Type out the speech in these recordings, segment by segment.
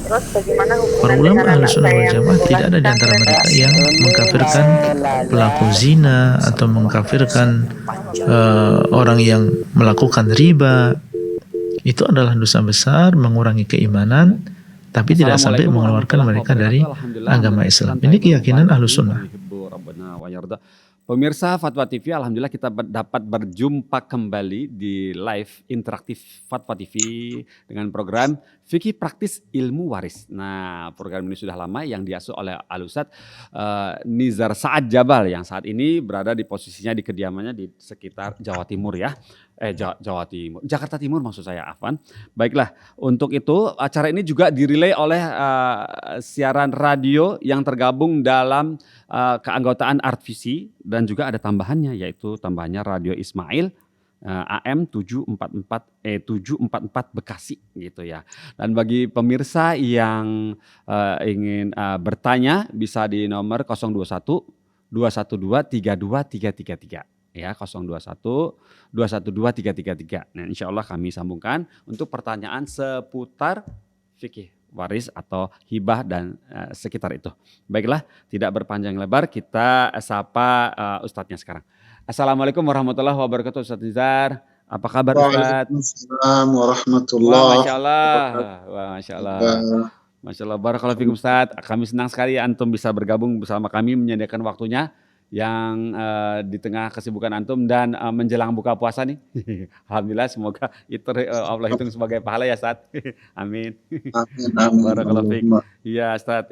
Terus bagaimana Para hubungan ulama dengan anak Ahlussunnah saya wal yang Jamaah tidak ada di antara mereka yang mengkafirkan pelaku zina atau mengkafirkan orang yang melakukan riba. Itu adalah dosa besar, mengurangi keimanan, tapi tidak sampai mengeluarkan mereka dari agama Islam. Ini keyakinan Ahlussunnah. Pemirsa Fatwa TV, alhamdulillah kita dapat berjumpa kembali di live interaktif Fatwa TV dengan program Fikih Praktis Ilmu Waris. Nah, program ini sudah lama yang diasuh oleh Al-Ustadz Nizar Saad Jabal yang saat ini berada di posisinya di kediamannya di sekitar Jawa Timur ya. Jawa Timur, Jakarta Timur maksud saya, Afwan. Baiklah, untuk itu acara ini juga dirilai oleh siaran radio yang tergabung dalam keanggotaan Artvisi dan juga ada tambahannya yaitu tambahannya Radio Ismail AM 744 Bekasi gitu ya. Dan bagi pemirsa yang ingin bertanya bisa di nomor 021 212 32333 ya, 021 212 333. Nah, insya Allah kami sambungkan untuk pertanyaan seputar fikih waris atau hibah dan sekitar itu. Baiklah, tidak berpanjang lebar, kita sapa Ustadznya sekarang. Assalamualaikum warahmatullahi wabarakatuh, Ustadz Nizar. Apa kabar Ustadz? Waalaikumsalam warahmatullahi Wah, Masya Allah. Wah, Masya Allah. Masya Allah, barakallahu fikum Ustadz. Kami senang sekali antum bisa bergabung bersama kami, menyediakan waktunya yang di tengah kesibukan antum dan menjelang buka puasa nih. Alhamdulillah, semoga itu Allah hitung sebagai pahala ya Ustaz. Amin. Amin. Barakallahu fiik. Iya Ustaz.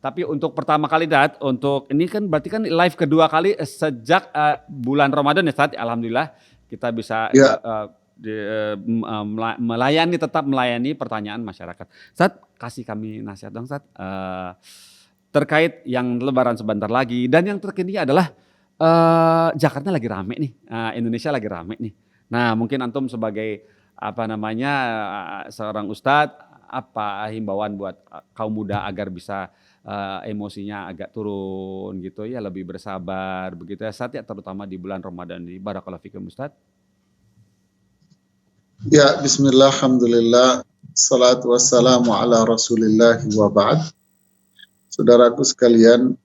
Tapi untuk pertama kali Ustaz, untuk ini kan berarti kan live kedua kali sejak bulan Ramadan ya Ustaz. Alhamdulillah kita bisa tetap melayani pertanyaan masyarakat. Ustaz, kasih kami nasihat dong Ustaz. Terkait yang lebaran sebentar lagi dan yang terkini adalah Jakarta lagi rame nih, Indonesia lagi rame nih. Nah, mungkin antum sebagai seorang ustadz, apa himbauan buat kaum muda agar bisa emosinya agak turun gitu ya, lebih bersabar begitu ya Ustadz ya, terutama di bulan Ramadan ini. Barakallahu fikum Ustadz. Ya, bismillah, alhamdulillah, salatu wassalamu ala rasulillah wa ba'd. Saudaraku sekalian,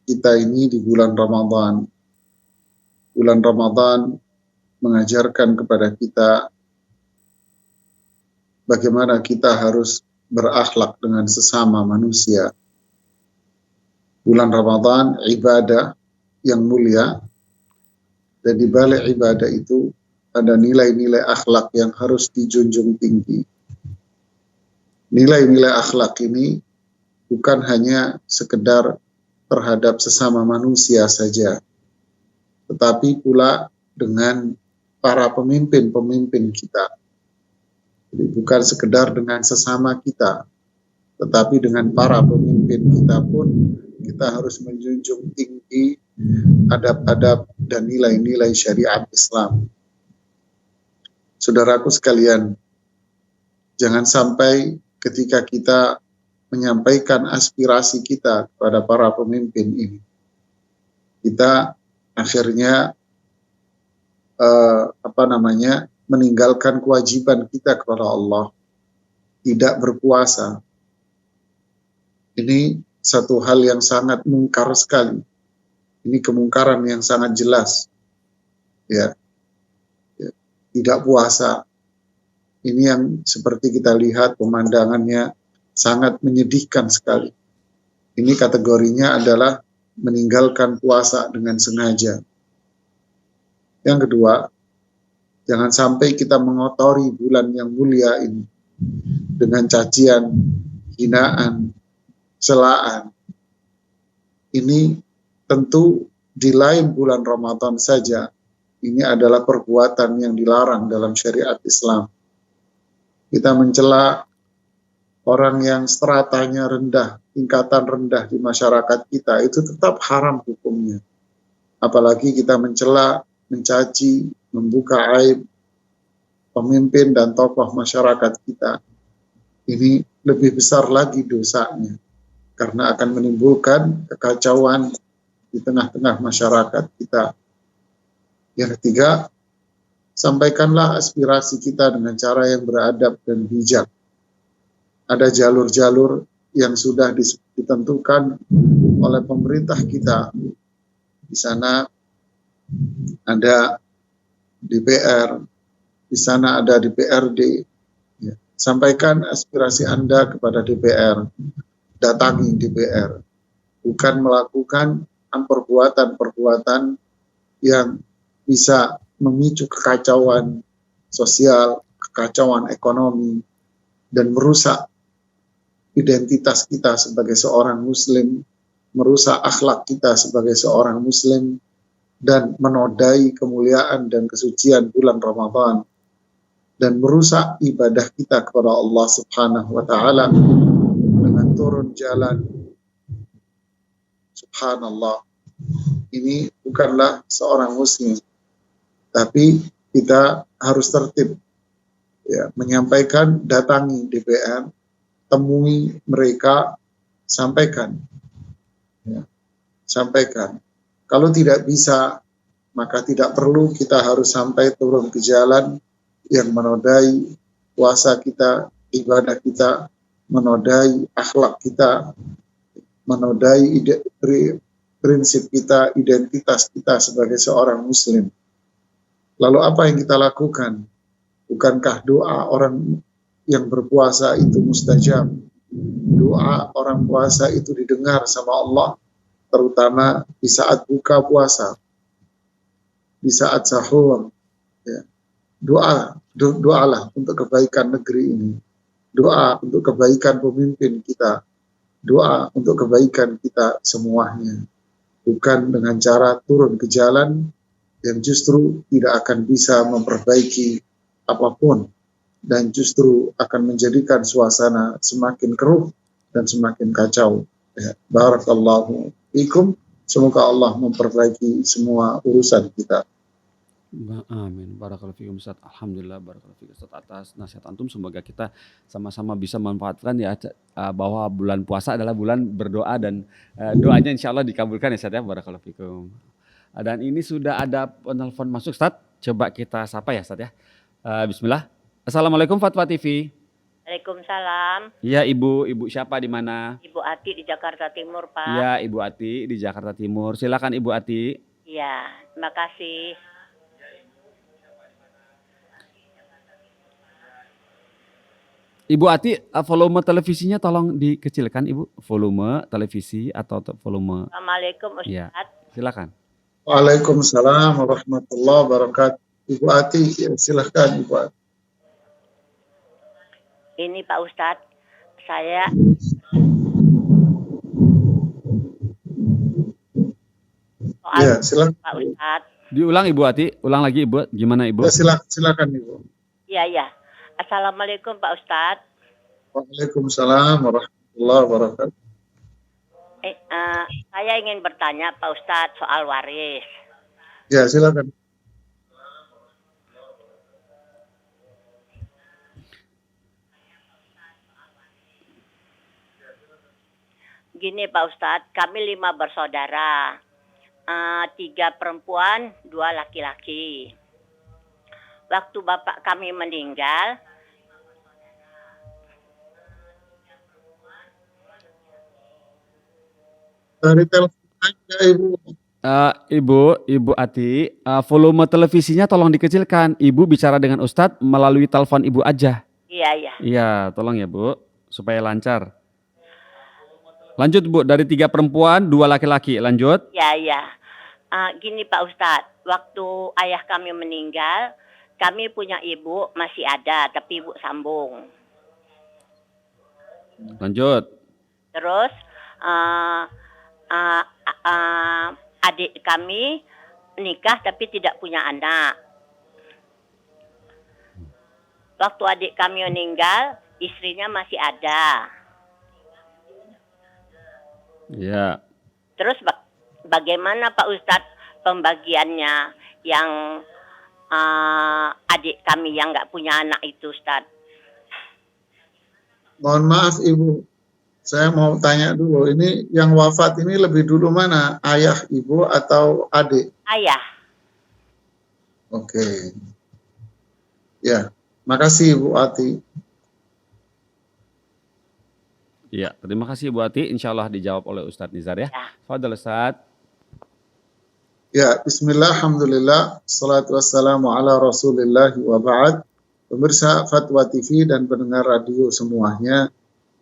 kita ini di bulan Ramadan. Bulan Ramadan mengajarkan kepada kita bagaimana kita harus berakhlak dengan sesama manusia. Bulan Ramadan ibadah yang mulia, dan di balik ibadah itu ada nilai-nilai akhlak yang harus dijunjung tinggi. Nilai-nilai akhlak ini bukan hanya sekedar terhadap sesama manusia saja, tetapi pula dengan para pemimpin-pemimpin kita. Jadi bukan sekedar dengan sesama kita, tetapi dengan para pemimpin kita pun kita harus menjunjung tinggi adab-adab dan nilai-nilai syariat Islam. Saudaraku sekalian, jangan sampai ketika kita menyampaikan aspirasi kita kepada para pemimpin ini, kita akhirnya meninggalkan kewajiban kita kepada Allah, tidak berpuasa. Ini satu hal yang sangat mungkar sekali. Ini kemungkaran yang sangat jelas. Ya. Tidak puasa. Ini yang seperti kita lihat pemandangannya sangat menyedihkan sekali. Ini kategorinya adalah meninggalkan puasa dengan sengaja. Yang kedua, jangan sampai kita mengotori bulan yang mulia ini dengan cacian, hinaan, celaan. Ini tentu di lain bulan Ramadan saja, ini adalah perbuatan yang dilarang dalam syariat Islam. Kita mencela orang yang stratanya rendah, tingkatan rendah di masyarakat kita, itu tetap haram hukumnya. Apalagi kita mencela, mencaci, membuka aib pemimpin dan tokoh masyarakat kita. Ini lebih besar lagi dosanya, karena akan menimbulkan kekacauan di tengah-tengah masyarakat kita. Yang ketiga, sampaikanlah aspirasi kita dengan cara yang beradab dan bijak. ada jalur-jalur yang sudah ditentukan oleh pemerintah kita. Di sana ada DPR, di sana ada DPRD. Ya. Sampaikan aspirasi Anda kepada DPR, datangi DPR, bukan melakukan perbuatan-perbuatan yang bisa memicu kekacauan sosial, kekacauan ekonomi, dan merusak identitas kita sebagai seorang Muslim, merusak akhlak kita sebagai seorang Muslim, dan menodai kemuliaan dan kesucian bulan Ramadan, dan merusak ibadah kita kepada Allah Subhanahu wa Ta'ala dengan turun jalan. Subhanallah, ini bukanlah seorang Muslim, tapi kita harus tertib, ya, menyampaikan, datangi DPR, temui mereka, sampaikan, ya, sampaikan. Kalau tidak bisa, maka tidak perlu kita harus sampai turun ke jalan yang menodai puasa kita, ibadah kita, menodai akhlak kita, menodai prinsip kita, identitas kita sebagai seorang Muslim. Lalu apa yang kita lakukan? Bukankah doa orang yang berpuasa itu mustajab? Doa orang puasa itu didengar sama Allah, terutama di saat buka puasa, di saat sahur. Ya. Doalah untuk kebaikan negeri ini. Doa untuk kebaikan pemimpin kita. Doa untuk kebaikan kita semuanya. Bukan dengan cara turun ke jalan yang justru tidak akan bisa memperbaiki apapun, dan justru akan menjadikan suasana semakin keruh dan semakin kacau. Ya. Barakallahu fikum. Semoga Allah memperbaiki semua urusan kita. Amin. Barakallahu fikum Ustaz. Alhamdulillah, barakallahu fikum Ustaz atas nasihat antum. Semoga kita sama-sama bisa memanfaatkan ya bahwa bulan puasa adalah bulan berdoa, dan doanya insya Allah dikabulkan ya Ustaz ya. Barakallahu fikum. Dan ini sudah ada penelpon masuk Ustaz. Coba kita sapa ya Ustaz ya. Bismillah. Assalamualaikum Fatwa TV. Waalaikumsalam. Iya Ibu siapa di mana? Ibu Ati di Jakarta Timur, Pak. Iya Ibu Ati di Jakarta Timur. Silakan Ibu Ati. Iya, terima kasih. Ibu Ati, volume televisinya tolong dikecilkan Ibu. Volume televisi atau volume. Assalamualaikum Ustaz. Iya, silakan. Waalaikumsalam warahmatullahi wabarakatuh. Ibu Ati, ya, silahkan Ibu Ati. Ini Pak Ustadz, saya soal Ya, silakan. Pak Ustadz. Diulang Ibu Ati, ulang lagi Ibu. Gimana Ibu? Ya, silakan Ibu. Iya. Assalamualaikum Pak Ustadz. Waalaikumsalam warahmatullahi wabarakatuh. Saya ingin bertanya Pak Ustadz soal waris. Ya, silakan. Gini Pak Ustadz, kami 5 bersaudara, 3 perempuan, 2 laki-laki. Waktu bapak kami meninggal, Dari telepon aja Ibu. Ibu Ati, volume televisinya tolong dikecilkan. Ibu bicara dengan Ustadz melalui telepon Ibu aja. iya. Iya, tolong ya Bu, supaya lancar. Lanjut Bu, dari 3 perempuan, 2 laki-laki. Lanjut. Iya. Gini Pak Ustadz, waktu ayah kami meninggal, kami punya ibu masih ada, tapi ibu sambung. Lanjut. Terus adik kami nikah tapi tidak punya anak. Waktu adik kami meninggal, istrinya masih ada. Ya. Terus bagaimana Pak Ustadz pembagiannya yang adik kami yang nggak punya anak itu Ustadz? Mohon maaf Ibu, saya mau tanya dulu, ini yang wafat ini lebih dulu mana? Ayah, Ibu, atau adik? Ayah. Oke. Ya, makasih Ibu Ati. Iya, terima kasih Bu Ati. Insya Allah dijawab oleh Ustadz Nizar ya. Ya. Fadhal Ustadz. Ya, bismillah, alhamdulillah, salatu wassalamu ala rasulillah wa ba'd. Pemirsa Fatwa TV dan pendengar radio semuanya,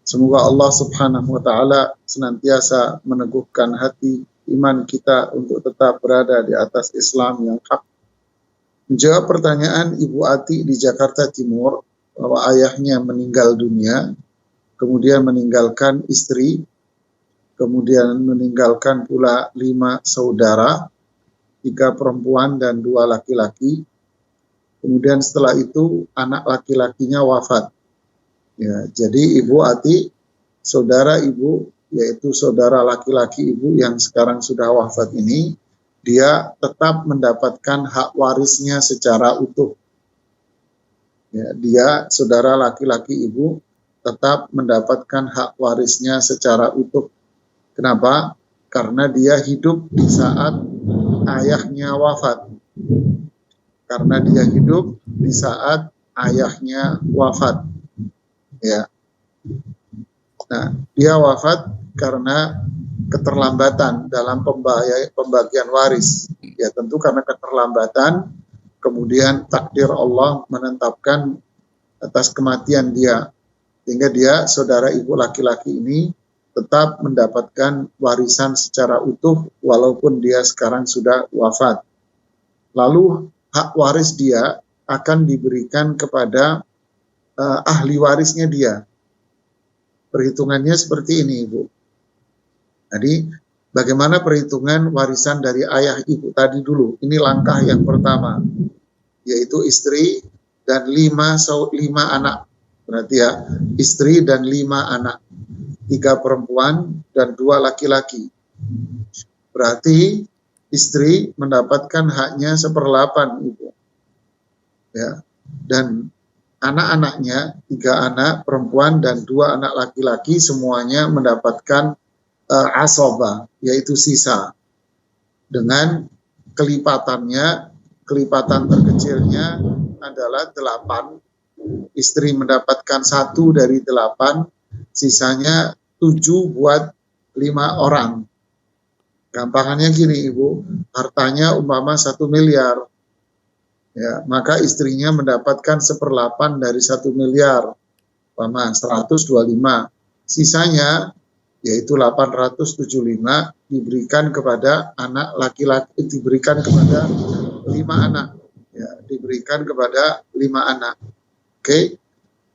semoga Allah subhanahu wa ta'ala senantiasa meneguhkan hati iman kita untuk tetap berada di atas Islam yang hak. Menjawab pertanyaan Ibu Ati di Jakarta Timur, bahwa ayahnya meninggal dunia, kemudian meninggalkan istri, kemudian meninggalkan pula 5 saudara, 3 perempuan dan 2 laki-laki. Kemudian setelah itu anak laki-lakinya wafat. Ya, jadi Ibu Ati, saudara ibu, yaitu saudara laki-laki ibu yang sekarang sudah wafat ini, dia tetap mendapatkan hak warisnya secara utuh. Ya, dia, saudara laki-laki ibu, tetap mendapatkan hak warisnya secara utuh. Kenapa? Karena dia hidup di saat ayahnya wafat. Karena dia hidup di saat ayahnya wafat. Ya. Nah, dia wafat karena keterlambatan dalam pembagian waris. Ya, tentu karena keterlambatan, kemudian takdir Allah menetapkan atas kematian dia. Sehingga dia, saudara ibu laki-laki ini, tetap mendapatkan warisan secara utuh walaupun dia sekarang sudah wafat. Lalu hak waris dia akan diberikan kepada ahli warisnya dia. Perhitungannya seperti ini, Ibu. Jadi bagaimana perhitungan warisan dari ayah ibu tadi dulu? Ini langkah yang pertama, yaitu istri dan 5 anak. Berarti ya, istri dan 5 anak. 3 perempuan dan 2 laki-laki. Berarti istri mendapatkan haknya 1/8, Ibu. Ya. Dan anak-anaknya, 3 anak perempuan dan 2 anak laki-laki, semuanya mendapatkan asobah, yaitu sisa. Dengan kelipatannya, kelipatan terkecilnya adalah 8. Istri mendapatkan 1 dari 8, sisanya 7 buat 5 orang. Gampangannya gini, Ibu, hartanya umpama 1 miliar. Ya, maka istrinya mendapatkan 1/8 dari 1 miliar. Umpama 125. Sisanya yaitu 875 diberikan kepada anak laki-laki, diberikan kepada 5 anak. Ya, diberikan kepada 5 anak. Oke.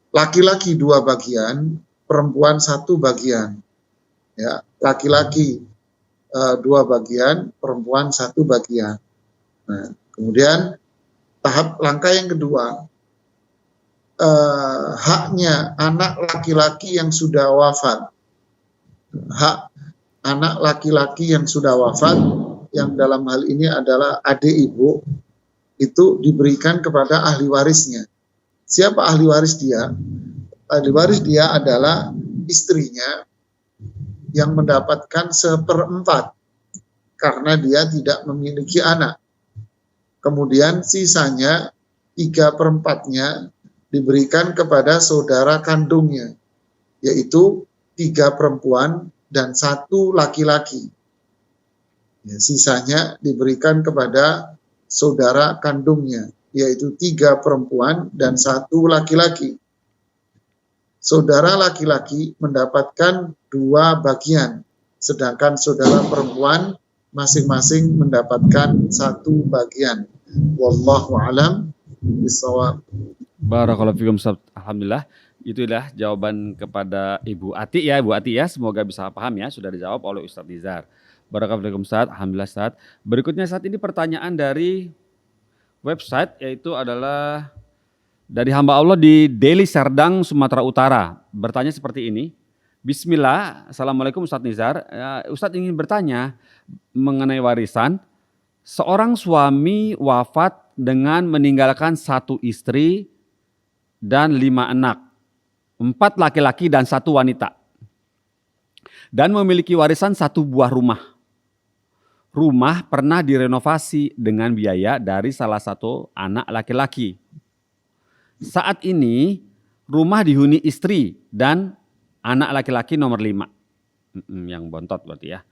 Laki-laki 2 bagian, perempuan 1 bagian. Ya, laki-laki 2 bagian, perempuan 1 bagian. Nah, kemudian langkah yang kedua, haknya anak laki-laki yang sudah wafat. Hak anak laki-laki yang sudah wafat, yang dalam hal ini adalah adik ibu, itu diberikan kepada ahli warisnya. Siapa ahli waris dia? Ahli waris dia adalah istrinya yang mendapatkan 1/4 karena dia tidak memiliki anak. Kemudian sisanya 3/4-nya diberikan kepada saudara kandungnya, yaitu 3 perempuan dan 1 laki-laki. Ya, sisanya diberikan kepada saudara kandungnya, yaitu 3 perempuan dan 1 laki-laki. Saudara laki-laki mendapatkan 2 bagian, sedangkan saudara perempuan masing-masing mendapatkan 1 bagian. Wallahu a'lam bishawab. Barakallahu fikum Ustaz. Alhamdulillah. Itulah jawaban kepada Ibu Ati ya, Ibu Ati ya. Semoga bisa paham ya, sudah dijawab oleh Ustaz Nizar. Barakallahu fikum Ustaz. Alhamdulillah Ustaz. Berikutnya saat ini pertanyaan dari website, yaitu adalah dari hamba Allah di Deli Serdang, Sumatera Utara. Bertanya seperti ini. Bismillah, Assalamualaikum Ustaz Nizar. Ustaz ingin bertanya mengenai warisan. Seorang suami wafat dengan meninggalkan 1 istri dan 5 anak. 4 laki-laki dan 1 wanita. Dan memiliki warisan 1 buah rumah. Rumah pernah direnovasi dengan biaya dari salah satu anak laki-laki. Saat ini rumah dihuni istri dan anak laki-laki nomor 5. Yang bontot berarti ya.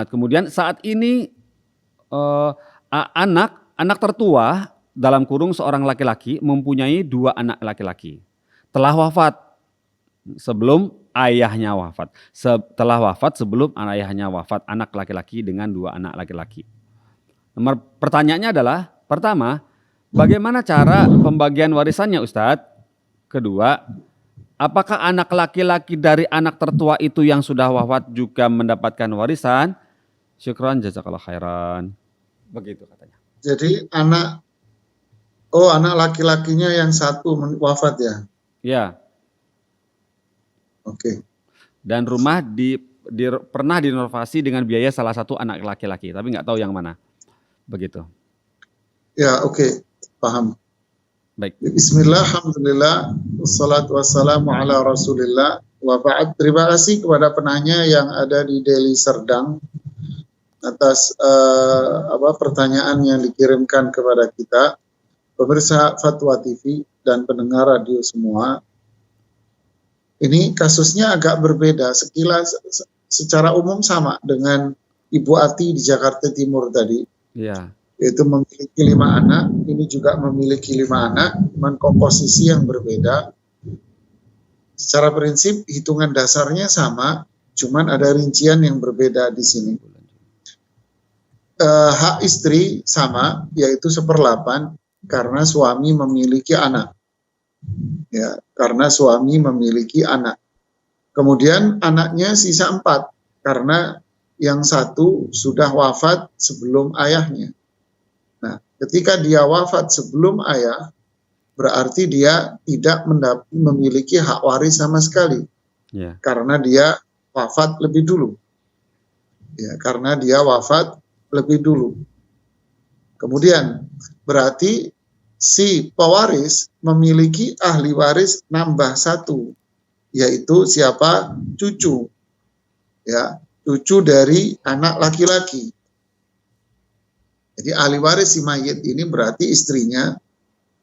Kemudian saat ini anak tertua dalam kurung seorang laki-laki mempunyai 2 anak laki-laki. Telah wafat sebelum ayahnya wafat. Setelah wafat sebelum ayahnya wafat, anak laki-laki dengan 2 anak laki-laki. Nomor pertanyaannya adalah, pertama, bagaimana cara pembagian warisannya Ustadz? Kedua, apakah anak laki-laki dari anak tertua itu yang sudah wafat juga mendapatkan warisan? Syukran, jazakallah khairan. Begitu katanya. Jadi anak laki-lakinya yang satu wafat ya? Ya. Oke. Dan rumah pernah direnovasi dengan biaya salah satu anak laki-laki, tapi nggak tahu yang mana. Begitu. Ya, oke. Paham. Baik. Bismillah, alhamdulillah, wassalatu wassalamu ala rasulillah, wa ba'd. Terima kasih kepada penanya yang ada di Deli Serdang atas pertanyaan yang dikirimkan kepada kita, pemirsa Fatwa TV dan pendengar radio semua. Ini kasusnya agak berbeda, sekilas secara umum sama dengan Ibu Ati di Jakarta Timur tadi. Iya. Yaitu memiliki 5 anak, ini juga memiliki 5 anak, dengan komposisi yang berbeda. Secara prinsip hitungan dasarnya sama, cuman ada rincian yang berbeda di sini. Hak istri sama, yaitu 1/8 karena suami memiliki anak. Ya, karena suami memiliki anak. Kemudian anaknya sisa 4 karena yang satu sudah wafat sebelum ayahnya. Nah, ketika dia wafat sebelum ayah, berarti dia tidak memiliki hak waris sama sekali. Yeah. Karena dia wafat lebih dulu. Ya, karena dia wafat lebih dulu. Kemudian, berarti si pewaris memiliki ahli waris nambah 1, yaitu siapa? Cucu. Ya, cucu dari anak laki-laki. Jadi ahli waris si mayit ini berarti istrinya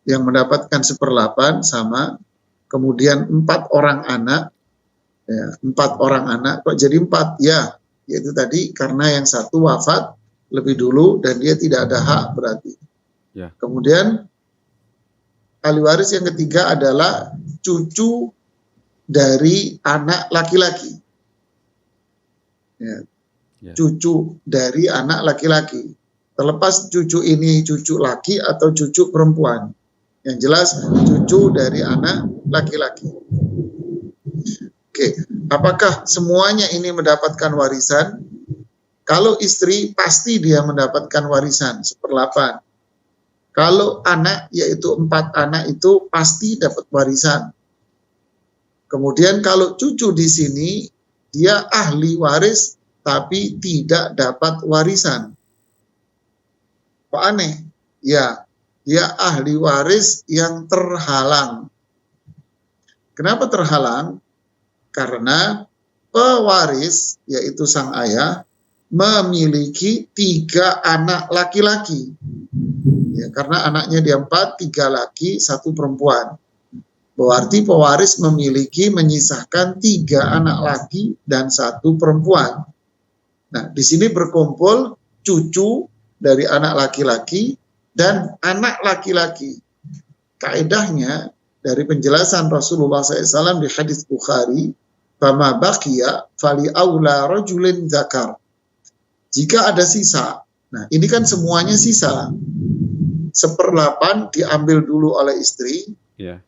yang mendapatkan 1/8 sama, kemudian 4 orang anak, ya, 4 orang anak, kok jadi 4? Ya, yaitu tadi karena yang satu wafat lebih dulu dan dia tidak ada hak berarti. Ya. Kemudian ahli waris yang ketiga adalah cucu dari anak laki-laki. Ya. Ya. Cucu dari anak laki-laki. Terlepas cucu ini cucu laki atau cucu perempuan. Yang jelas cucu dari anak laki-laki. Oke, apakah semuanya ini mendapatkan warisan? Kalau istri pasti dia mendapatkan warisan 1/8. Kalau anak, yaitu 4 anak itu pasti dapat warisan. Kemudian kalau cucu di sini dia ahli waris tapi tidak dapat warisan. Kok aneh? Ya, dia ahli waris yang terhalang. Kenapa terhalang? Karena pewaris, yaitu sang ayah, memiliki 3 anak laki-laki. Ya, karena anaknya dia 4, 3 laki, 1 perempuan. Berarti pewaris menyisakan 3 anak laki dan 1 perempuan. Nah, di sini berkumpul cucu dari anak laki-laki dan anak laki-laki. Kaedahnya dari penjelasan Rasulullah SAW di hadis Bukhari, "Fama baqiya fali aula rajulin zakar." Jika ada sisa, nah ini kan semuanya sisa. 1/8 diambil dulu oleh istri, Yeah.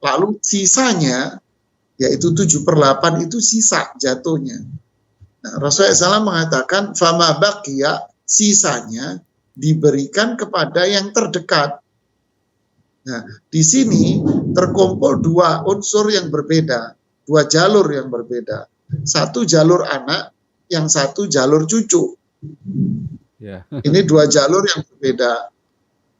lalu sisanya, yaitu 7/8 itu sisa jatuhnya. Nah, Rasulullah SAW mengatakan, "Fama baqiya," sisanya diberikan kepada yang terdekat. Nah, di sini terkumpul 2 unsur yang berbeda, 2 jalur yang berbeda. 1 jalur anak, yang 1 jalur cucu. Yeah. Ini 2 jalur yang berbeda.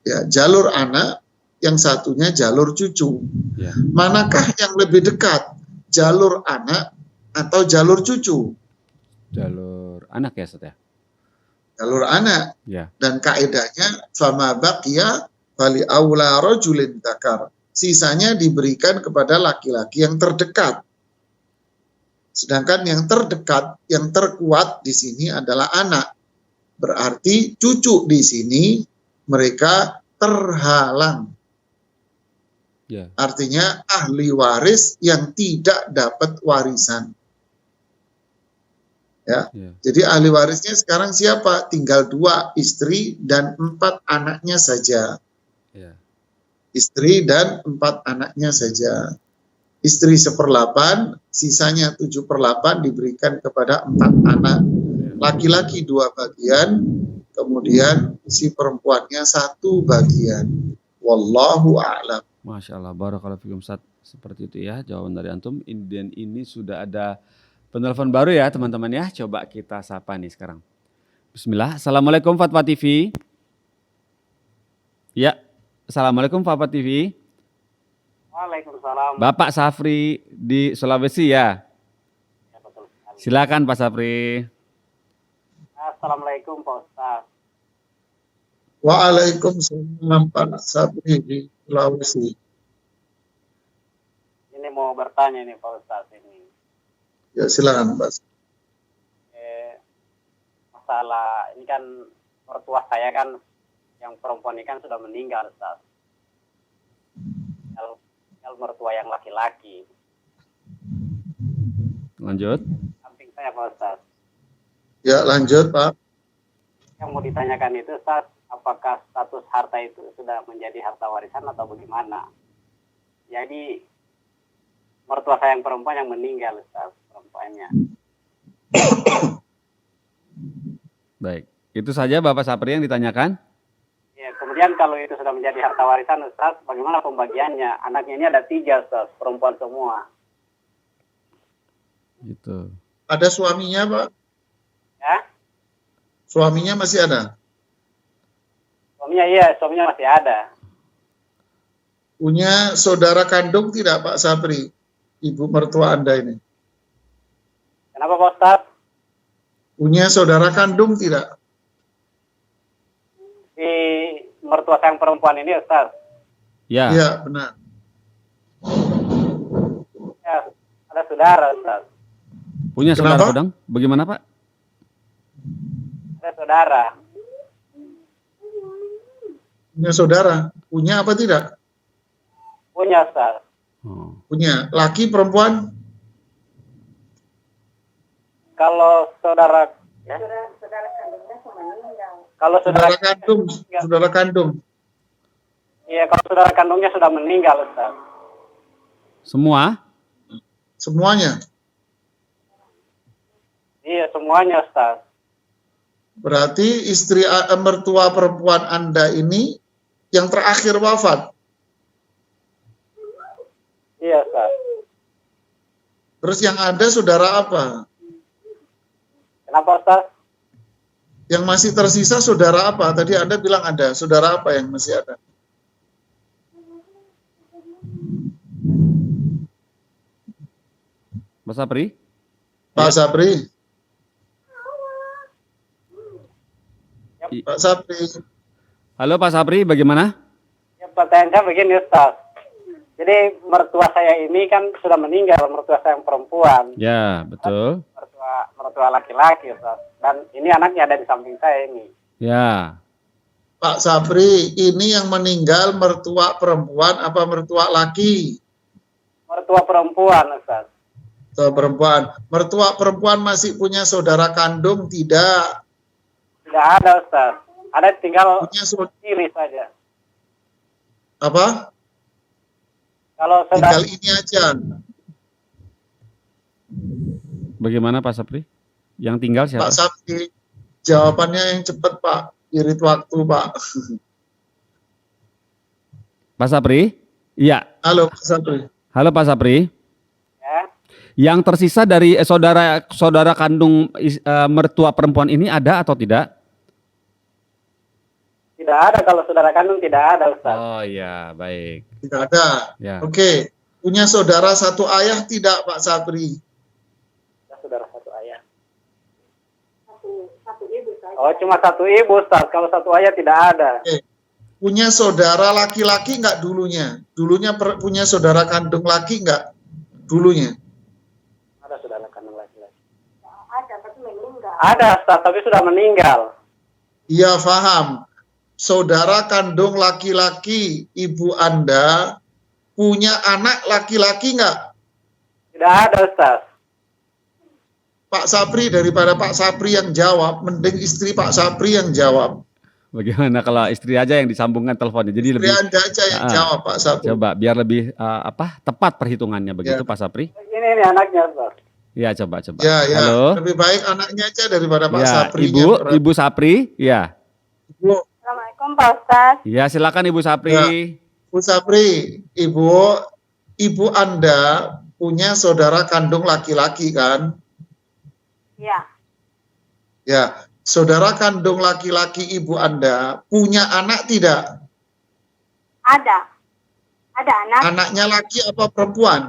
Ya, jalur anak, yang satunya jalur cucu. Yeah. Manakah yang lebih dekat? Jalur anak atau jalur cucu? Jalur anak ya, Ustaz ya? Jalur anak. Ya. Dan kaedahnya fama baqiya fali aula rajulin dzakar. Sisanya diberikan kepada laki-laki yang terdekat. Sedangkan yang terdekat, yang terkuat di sini adalah anak. Berarti cucu di sini mereka terhalang. Ya. Artinya ahli waris yang tidak dapat warisan. Ya. Jadi ahli warisnya sekarang siapa? Tinggal 2 istri dan 4 anaknya saja. Ya. Istri dan 4 anaknya saja. Istri 1/8, sisanya 7/8 diberikan kepada 4 anak. Laki-laki 2 bagian, kemudian si perempuannya 1 bagian. Wallahu a'lam. Masya Allah, barakallahu fikum Ustaz. Seperti itu ya jawaban dari antum. Dan ini sudah ada penelpon baru ya teman-teman ya. Coba kita sapa nih sekarang. Bismillah. Assalamualaikum Fatwa TV. Ya, Assalamualaikum Fatwa TV. Waalaikumsalam. Bapak Safri di Sulawesi ya. Ya, betul sekali. Silakan Pak Safri. Assalamualaikum Pak Ustaz. Waalaikumsalam Pak Sabri di Sulawesi. Ini mau bertanya nih Pak Ustaz ini. Ya silakan Pak. Masalah ini kan mertua saya kan yang perempuan ini kan sudah meninggal Ustaz. Kalau mertua yang laki-laki. Lanjut. Samping saya Pak Ustaz. Ya lanjut Pak. Yang mau ditanyakan itu Ustaz, apakah status harta itu sudah menjadi harta warisan atau bagaimana? Jadi mertua saya yang perempuan yang meninggal Ustaz, perempuannya. Baik. Itu saja Bapak Safri yang ditanyakan. Ya, kemudian kalau itu sudah menjadi harta warisan Ustaz, bagaimana pembagiannya? Anaknya ini ada 3 Ustaz, perempuan semua. Gitu. Ada suaminya Pak? Ya, Suaminya masih ada? suaminya masih ada. Punya saudara kandung tidak Pak Sabri? Ibu mertua Anda ini. Kenapa Pak Ustaz? Punya saudara kandung tidak? Si mertua saya yang perempuan ini Ustaz. Ya. Iya benar. Ya, ada saudara Ustaz. Punya saudara Kenapa? pedang? Bagaimana Pak? Ada saudara. Punya saudara? Punya apa tidak? Punya Ustaz. Oh. Punya. Laki perempuan? Kalau saudara ya? Kalau Saudara kandung. Saudara kandung. Iya, kalau saudara kandungnya sudah meninggal Ustaz. Semua? Semuanya. Iya, semuanya Ustaz. Berarti istri mertua perempuan Anda ini yang terakhir wafat. Iya Ustaz. Terus yang ada saudara apa? Kenapa Ustaz? Yang masih tersisa saudara apa? Tadi Anda bilang ada. Saudara apa yang masih ada? Pak Safri? Pak Sabri. Pak Sabri. Halo Pak Safri, bagaimana? Ya, pertanyaan saya begini Ustaz. Jadi mertua saya ini kan sudah meninggal, mertua saya yang perempuan. Ya, betul. Mertua laki-laki Ustaz. Dan ini anaknya ada di samping saya ini. Ya. Pak Sabri, ini yang meninggal mertua perempuan apa mertua laki? Mertua perempuan Ustaz. Mertua perempuan. Mertua perempuan masih punya saudara kandung tidak? Tidak ada Ustaz. Ada tinggal Punya saudara kiri saja. apa? Kalau saudara Tinggal ini aja. Bagaimana Pak Safri? Yang tinggal siapa? Pak Sabri, jawabannya yang cepat Pak. Irit waktu Pak. Pak Safri? Iya. Halo Pak Sabri. Halo Pak Safri. ya, Yang tersisa dari saudara kandung mertua perempuan ini ada atau tidak? tidak ada, kalau saudara kandung tidak ada Ustaz. Oh iya, baik. Tidak ada. Ya. Oke. Punya saudara satu ayah tidak Pak Sabri? Ya, saudara satu ayah. Oh, cuma satu ibu Ustaz. Kalau satu ayah tidak ada. Oke. Punya saudara laki-laki nggak dulunya? Dulunya punya saudara kandung laki nggak? Dulunya. Ada saudara kandung Ada Ustaz, tapi sudah meninggal. Iya, paham. Saudara kandung laki-laki ibu Anda punya anak laki-laki nggak? Tidak ada Ustaz. Pak Sapri, daripada Pak Sapri yang jawab, mending istri Pak Sapri yang jawab. Bagaimana kalau istri aja yang disambungkan teleponnya? Jadi Istri lebih Anda aja yang jawab, Pak Sapri. coba biar lebih tepat perhitungannya begitu Ya. Pak Sapri. Ini anaknya Ustaz. Ya coba. Ya, Halo. lebih baik anaknya aja daripada Pak Ya, Sapri. Ibu Sapri, ya. Ibu, Assalamualaikum Pak Ustaz. Ya, silakan Ibu Sapri. Ya. Bu Sapri, ibu Anda punya saudara kandung laki-laki kan? Ya, Ya, saudara kandung laki-laki ibu Anda punya anak tidak? ada. Ada anak, Anaknya laki apa perempuan?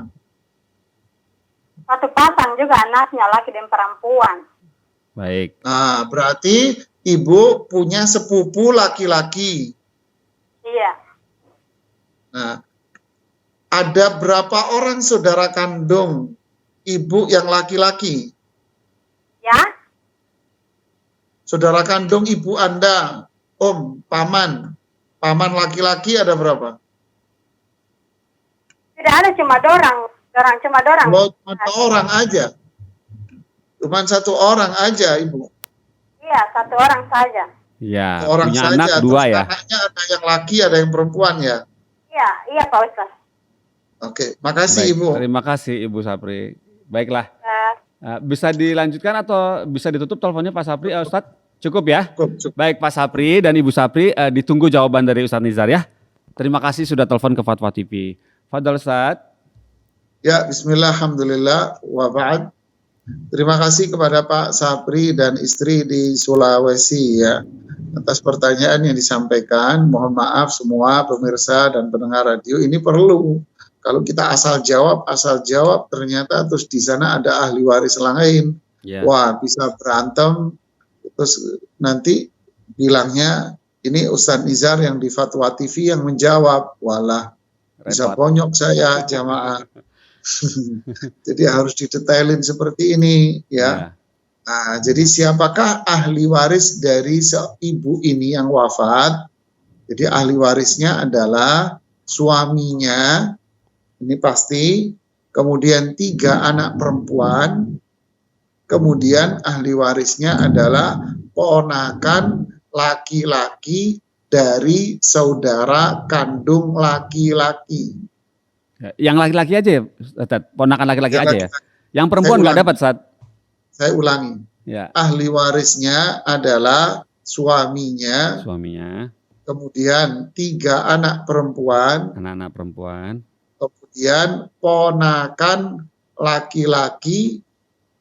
satu pasang juga anaknya, laki dan perempuan. Baik. Nah, berarti ibu punya sepupu laki-laki. Iya, Nah, ada berapa orang saudara kandung ibu yang laki-laki? ya, Saudara kandung ibu Anda, om, paman laki-laki ada berapa? tidak ada, cuma dorang. Cuma dorang. Oh, cuma satu orang aja. Cuma satu orang aja, ibu. Iya, satu orang saja. Ya, Orang punya saja. anak Terus 2 ya. Anaknya ada yang laki, ada yang perempuan ya. Iya, iya Pak Ustaz. Oke, makasih Baik, ibu. terima kasih Ibu Sapri. Baiklah. Eh, Bisa dilanjutkan atau bisa ditutup teleponnya Pak Sapri, Ustadz? Cukup ya? Cukup. Baik Pak Sapri dan Ibu Sapri, ditunggu jawaban dari Ustadz Nizar ya. Terima kasih sudah telepon ke Fatwa TV. Fadal Ustadz. Ya, bismillah, alhamdulillah, wa ba'd. Terima kasih kepada Pak Sapri dan istri di Sulawesi ya atas pertanyaan yang disampaikan. Mohon maaf semua pemirsa dan pendengar radio, ini perlu. Kalau kita asal jawab ternyata terus di sana ada ahli waris lain. Ya. Wah, bisa berantem. Terus nanti bilangnya ini Ustadz Nizar yang di Fatwa TV yang menjawab. Walah, bisa Repot. bonyok saya jamaah. Jadi harus didetailin seperti ini ya. Nah, jadi siapakah ahli waris dari ibu ini yang wafat? Jadi ahli warisnya adalah suaminya, ini pasti, kemudian 3 anak perempuan, kemudian ahli warisnya adalah ponakan laki-laki dari saudara kandung laki-laki. Yang laki-laki aja ya, Ustadz? Ponakan laki-laki Yang aja ya? laki-laki. Yang perempuan Saya nggak ulangi. dapat, Ustadz? Saya ulangi, Ya, ahli warisnya adalah suaminya, suaminya, kemudian 3 anak perempuan, anak-anak perempuan. kemudian ponakan laki-laki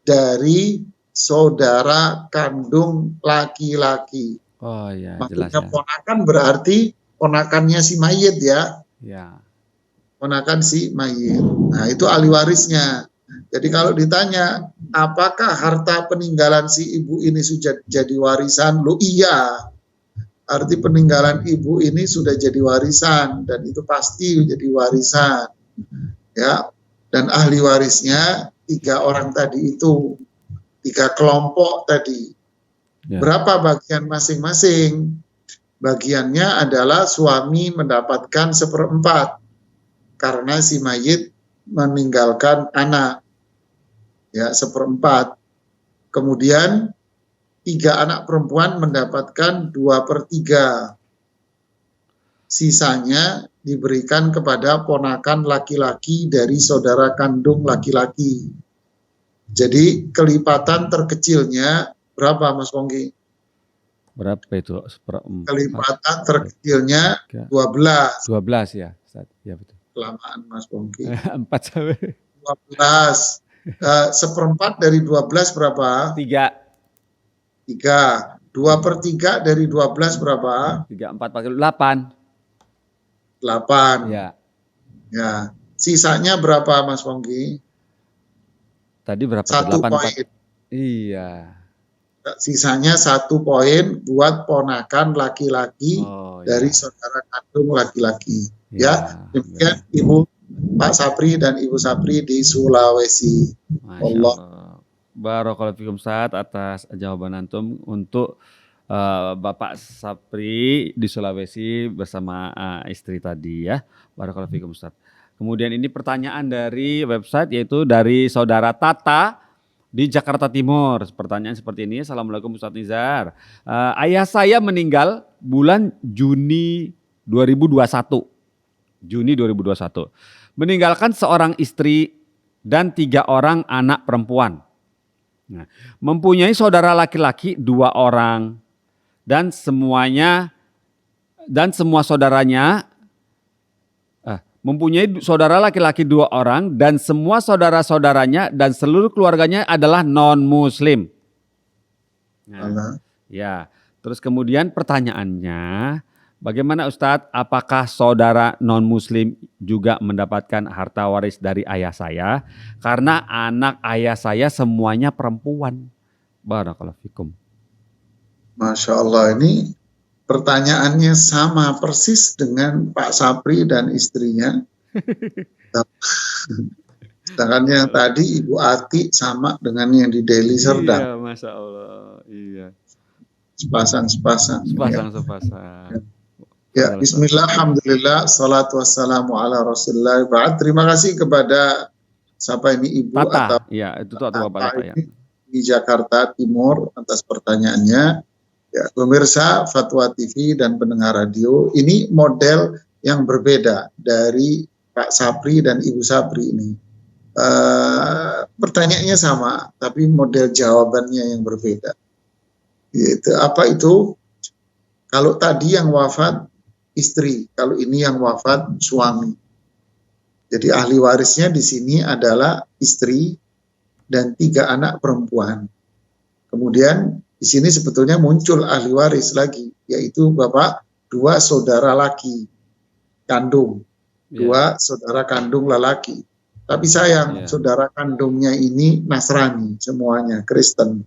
dari saudara kandung laki-laki. Oh ya, jelas Maksudnya ya. ponakan berarti ponakannya si mayit ya, Ya, ponakan si mayit. Nah, itu ahli warisnya. Jadi kalau ditanya, apakah harta peninggalan si ibu ini sudah jadi warisan? Loh iya, arti peninggalan ibu ini sudah jadi warisan dan itu pasti jadi warisan. Ya, dan ahli warisnya 3 orang tadi itu, 3 kelompok tadi. Ya. Berapa bagian masing-masing? Bagiannya adalah suami mendapatkan 1/4 karena si mayit meninggalkan anak, ya 1/4. Kemudian 3 anak perempuan mendapatkan 2/3. Sisanya diberikan kepada ponakan laki-laki dari saudara kandung laki-laki. Jadi kelipatan terkecilnya berapa Mas Pongki? berapa itu? 1/4. Kelipatan terkecilnya 3, 12. 12 ya, Ustadz? Ya betul. Kelamaan Mas Pongki. 4 sampai 12. 1/4 dari 12 berapa? 3. 3. 2/3 dari 12 berapa? 3, 4, 8. 8. Ya. Ya. Sisanya berapa Mas Pongki? Tadi berapa? 1 8, 4. poin. Iya. Sisanya 1 poin buat ponakan laki-laki Oh, dari ya. saudara kandung laki-laki. Ya, Demikian Ibu Pak Sapri dan Ibu Sapri di Sulawesi. Masya Allah. Allah. Barakallahu fikum Ustaz atas jawaban antum untuk Bapak Sapri di Sulawesi bersama istri tadi ya. Barakallahu fikum Ustaz. Kemudian ini pertanyaan dari website yaitu dari saudara Tata di Jakarta Timur. Pertanyaan seperti ini. Assalamualaikum Ustaz Nizar. Ayah saya meninggal bulan Juni 2021. Juni 2021. Meninggalkan seorang istri dan 3 orang anak perempuan. Nah, mempunyai saudara laki-laki 2 orang dan semua saudaranya mempunyai saudara laki-laki 2 orang dan semua saudara-saudaranya dan seluruh keluarganya adalah non-muslim. Nah, ya, terus kemudian pertanyaannya, bagaimana Ustadz, apakah saudara non-muslim juga mendapatkan harta waris dari ayah saya? Karena anak ayah saya semuanya perempuan. Barakallahu fikum. Masya Allah, ini pertanyaannya sama persis dengan Pak Sapri dan istrinya. Sedangkan yang tadi Ibu Ati sama dengan yang di Deli Serdang. Iya, Masya Allah. Iya. Sepasang. Ya, bismillah, alhamdulillah, salatu wassalamu ala rasulullah. Terima kasih kepada siapa ini Ibu Tata. atau Ya, itu tuh atau Bapak Tata ya. Di Jakarta Timur atas pertanyaannya. Ya, pemirsa Fatwa TV dan pendengar radio, ini model yang berbeda dari Pak Sapri dan Ibu Sapri ini. Pertanyaannya sama, tapi model jawabannya yang berbeda. Yaitu, apa itu? Kalau tadi yang wafat istri, kalau ini yang wafat suami. Jadi ahli warisnya di sini adalah istri dan 3 anak perempuan. Kemudian di sini sebetulnya muncul ahli waris lagi, yaitu Bapak 2 saudara laki kandung, 2 saudara kandung lelaki. Tapi sayang, saudara kandungnya ini Nasrani semuanya, Kristen.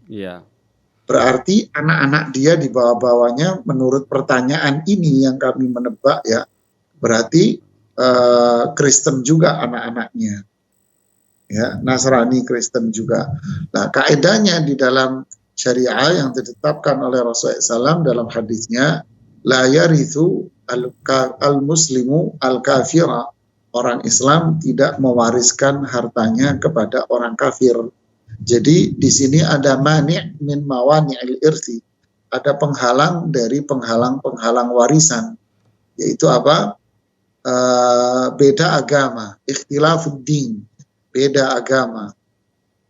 Berarti anak-anak dia di bawah-bawahnya menurut pertanyaan ini yang kami menebak ya, berarti Kristen juga anak-anaknya. Ya, Nasrani Kristen juga. Nah, kaedahnya di dalam syariah yang ditetapkan oleh Rasulullah SAW dalam hadisnya, la yarithu al-muslimu al-kafira. Orang Islam tidak mewariskan hartanya kepada orang kafir. Jadi di sini ada mani' min mawani'il irthi. Ada penghalang dari penghalang-penghalang warisan. Yaitu apa? Beda agama, ikhtilafuddin, beda agama.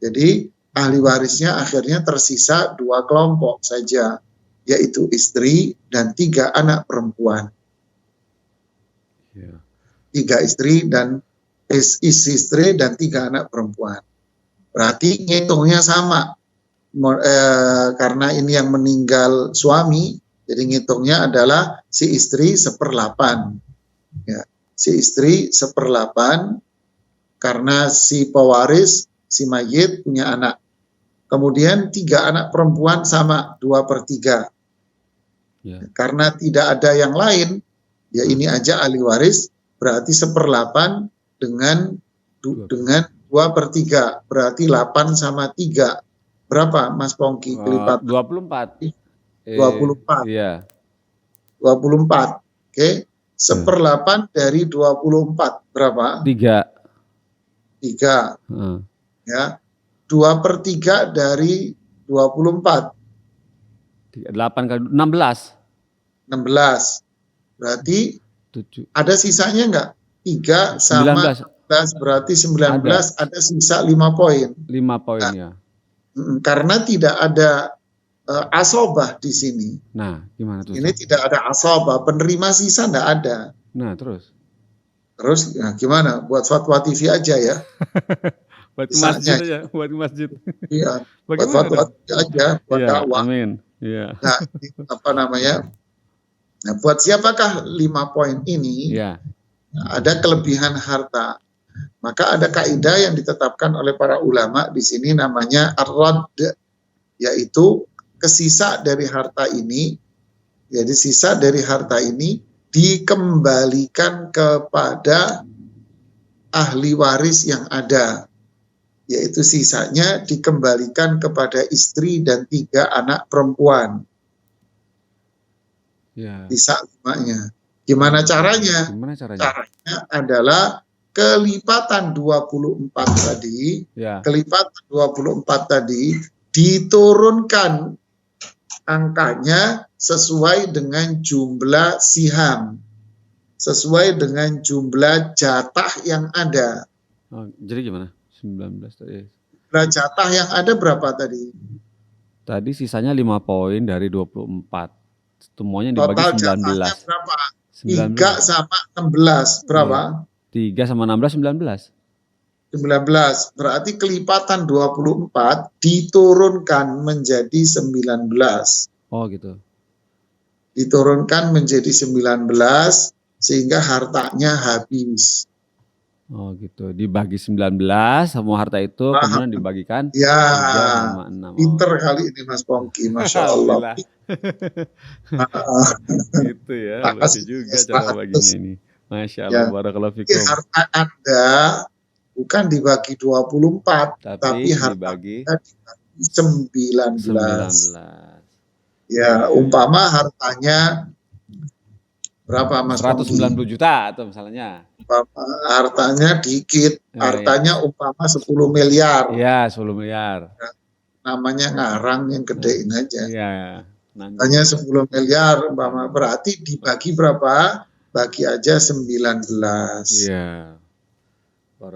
Jadi ahli warisnya akhirnya tersisa 2 kelompok saja, yaitu istri dan 3 anak perempuan. 3 istri dan istri dan 3 anak perempuan. Berarti ngitungnya sama, karena ini yang meninggal suami, jadi ngitungnya adalah si istri 1/8. Ya, si istri 1/8 karena si pewaris, si mayit punya anak. Kemudian 3 anak perempuan sama 2/3. Karena tidak ada yang lain, ya ini aja ahli waris, berarti 1/8 dengan 2/3, berarti 8 sama 3. Berapa Mas Pongki kelipat? 24. 24. Iya. 24. Oke. 1/8 dari 24 berapa? 3. Ya. 2/3 dari 24. 8 kali 16. 16. Berarti 7. ada sisanya enggak? 3 sama 19 berarti 19, ada sisa 5 poin. 5 poin ya. Karena tidak ada asobah di sini. Nah, gimana tuh? Ini tidak ada asobah, penerima sisa enggak ada. Nah, terus nah, gimana? Buat Fatwa TV aja ya. buat masjid aja, buat masjid. Iya. Buat Fatwa TV aja, buat dakwah. Amin. Iya. Nah, apa namanya? Nah, buat siapakah 5 poin ini? Ada kelebihan harta. Maka ada kaidah yang ditetapkan oleh para ulama di sini namanya ar-radd, yaitu kesisa dari harta ini. Jadi sisa dari harta ini dikembalikan kepada ahli waris yang ada. yaitu sisanya dikembalikan kepada istri dan 3 anak perempuan. Ya. Sisa 5-nya. Gimana caranya? Gimana caranya? Caranya adalah kelipatan 24 tadi, Ya. kelipatan 24 tadi diturunkan angkanya sesuai dengan jumlah siham, sesuai dengan jumlah jatah yang ada. Oh, jadi gimana? 19 tadi. Jumlah jatah yang ada berapa tadi? Tadi sisanya 5 poin dari 24. Semuanya dibagi Total jatahnya 19. berapa? 19. 3 sama 16 berapa? 3 sama 16 19. 19. Berarti kelipatan 24 diturunkan menjadi 19. Oh gitu. Diturunkan menjadi 19 sehingga hartanya habis. Oh gitu. Dibagi 19 semua harta itu kemudian dibagikan Ya, 3,6. pinter kali ini Mas Pongki, Masya Allah. Gitu ya. Lucu juga cara baginya ini. Masya Allah, barakallahu Jadi fikum. harta Anda bukan dibagi 24, tapi harta dibagi Anda dibagi 19. 19. Ya, umpama hartanya berapa Mas 190 Pongki? juta atau misalnya. Umpama hartanya dikit, hartanya umpama 10 miliar. Iya, 10 miliar. Namanya ngarang yang gedein aja. Iya. Hanya 10 miliar umpama, berarti dibagi berapa? Bagi aja 19. Iya.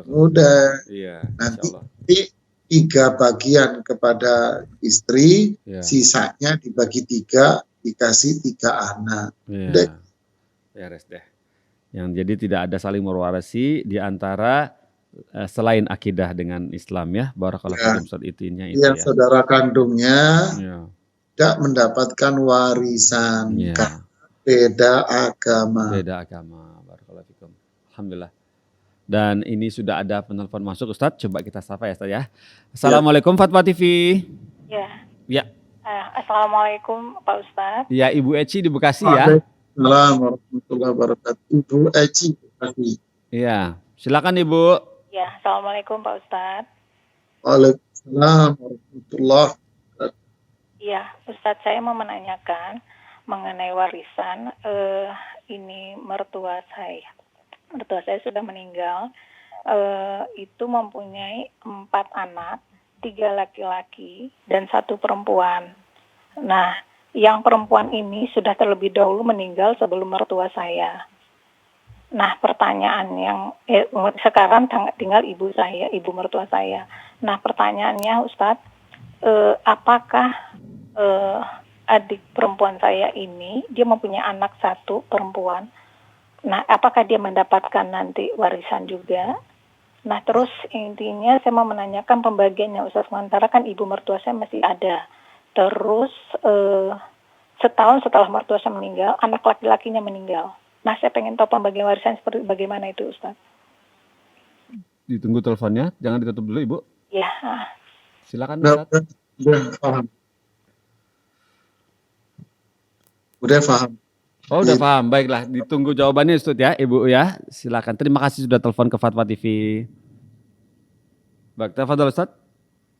Mudah. Iya. Nanti 3 bagian kepada istri, Iya. sisanya dibagi 3, dikasih 3 anak. Iya. Beres deh. Yang jadi tidak ada saling mewarisi di antara selain akidah dengan Islam ya. Barakallahu fikum Ustaz intinya itu Yang ya. saudara kandungnya Iya. tidak mendapatkan warisan. Iya. Karena beda agama. Beda agama. Barakallahu fikum. Alhamdulillah. Dan ini sudah ada penelpon masuk Ustadz. Coba kita sapa ya Ustadz ya. Assalamualaikum Fatwa TV. Ya. Ya. Assalamualaikum Pak Ustadz. Ya Ibu Eci di Bekasi ya. Assalamualaikum warahmatullahi wabarakatuh. Ibu Eci. Iya. Silakan Ibu. Ya, Assalamualaikum Pak Ustadz. Waalaikumsalam warahmatullahi wabarakatuh. Ya, Ustadz saya mau menanyakan mengenai warisan. Ini mertua saya. Mertua saya sudah meninggal. Itu mempunyai 4 anak, 3 laki-laki dan 1 perempuan. Nah, yang perempuan ini sudah terlebih dahulu meninggal sebelum mertua saya. Nah, pertanyaan yang sekarang tinggal ibu saya, ibu mertua saya. Nah, pertanyaannya Ustadz, apakah adik perempuan saya ini, dia mempunyai anak 1 perempuan. Nah, apakah dia mendapatkan nanti warisan juga? Nah, terus intinya saya mau menanyakan pembagiannya Ustadz. Sementara kan ibu mertua saya masih ada. Terus setahun setelah mertua saya meninggal, anak laki-lakinya meninggal. Nah, saya pengen tahu pembagian warisan seperti bagaimana itu, Ustaz. Ditunggu teleponnya, jangan ditutup dulu Ibu. Ya. Silakan Ustaz. Udah paham. Udah paham. Oh, udah paham. Baiklah, ditunggu jawabannya Ustaz ya, Ibu ya. Silakan. Terima kasih sudah telepon ke Fatwa TV. Baik, tafadhol Ustaz.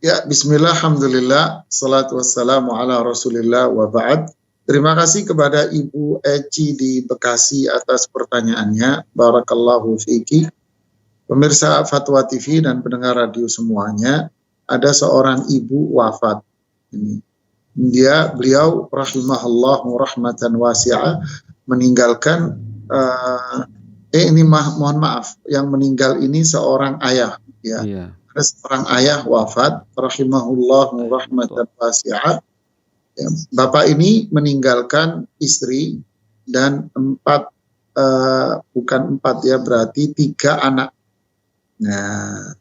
Ya, bismillah, alhamdulillah, salatu wassalamu ala rasulillah wa ba'd. Terima kasih kepada Ibu Eci di Bekasi atas pertanyaannya. Barakallahu fiiki. Pemirsa Fatwa TV dan pendengar radio semuanya, ada seorang ibu wafat. Beliau rahimahullah rahmatan wasi'ah meninggalkan mohon maaf, yang meninggal ini seorang ayah ya. Iya. Ada seorang ayah wafat rahimahullah rahmatan wasi'ah. Ya, Bapak ini meninggalkan istri dan 4 bukan 4 ya, berarti 3 anak. Nah,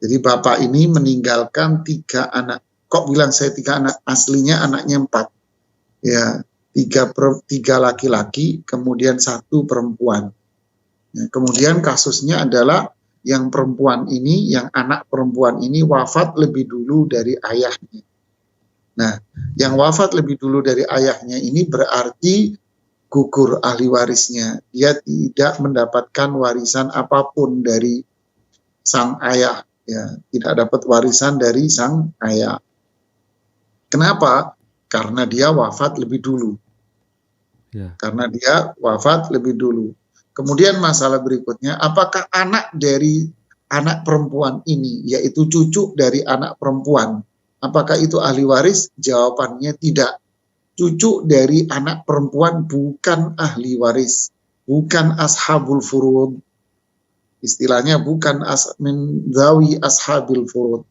jadi Bapak ini meninggalkan 3 anak. Kok bilang saya 3 anak? Aslinya anaknya 4. Ya, 3 laki-laki, kemudian 1 perempuan. Ya, kemudian kasusnya adalah yang perempuan ini, yang anak perempuan ini wafat lebih dulu dari ayahnya. Nah, yang wafat lebih dulu dari ayahnya ini berarti gugur ahli warisnya. Dia tidak mendapatkan warisan apapun dari sang ayah ya, tidak dapat warisan dari sang ayah. Kenapa? Karena dia wafat lebih dulu. Ya. Karena dia wafat lebih dulu. Kemudian masalah berikutnya, apakah anak dari anak perempuan ini, yaitu cucu dari anak perempuan, apakah itu ahli waris? Jawabannya tidak. Cucu dari anak perempuan bukan ahli waris, bukan ashabul furud. Istilahnya bukan min zawi ashabil furud.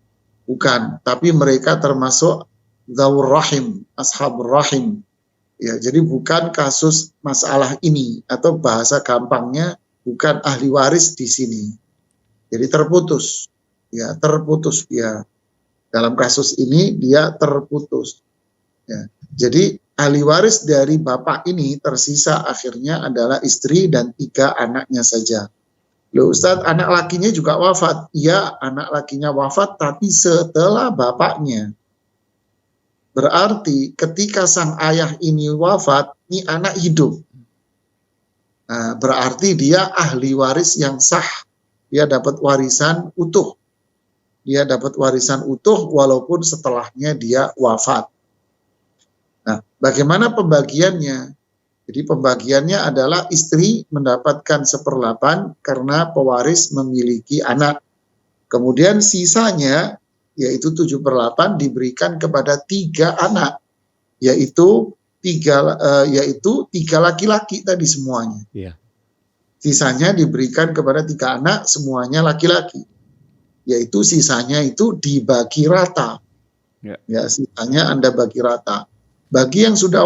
Bukan, tapi mereka termasuk zawur rahim, ashabul rahim. Ya, jadi bukan kasus masalah ini, atau bahasa gampangnya bukan ahli waris di sini. Jadi terputus. Ya, terputus dia. Dalam kasus ini dia terputus. Ya. Jadi ahli waris dari bapak ini tersisa akhirnya adalah istri dan 3 anaknya saja. Loh Ustadz, anak lakinya juga wafat. Iya, anak lakinya wafat tapi setelah bapaknya. Berarti ketika sang ayah ini wafat, ini anak hidup. Nah, berarti dia ahli waris yang sah. Dia dapat warisan utuh. Dia dapat warisan utuh walaupun setelahnya dia wafat. Nah, bagaimana pembagiannya? Jadi pembagiannya adalah istri mendapatkan 1/8 karena pewaris memiliki anak. Kemudian sisanya, yaitu 7/8 diberikan kepada 3 anak, yaitu 3 laki-laki tadi semuanya. Iya. Sisanya diberikan kepada 3 anak, semuanya laki-laki. Yaitu sisanya itu dibagi rata. Ya, sisanya Anda bagi rata. Bagi yang sudah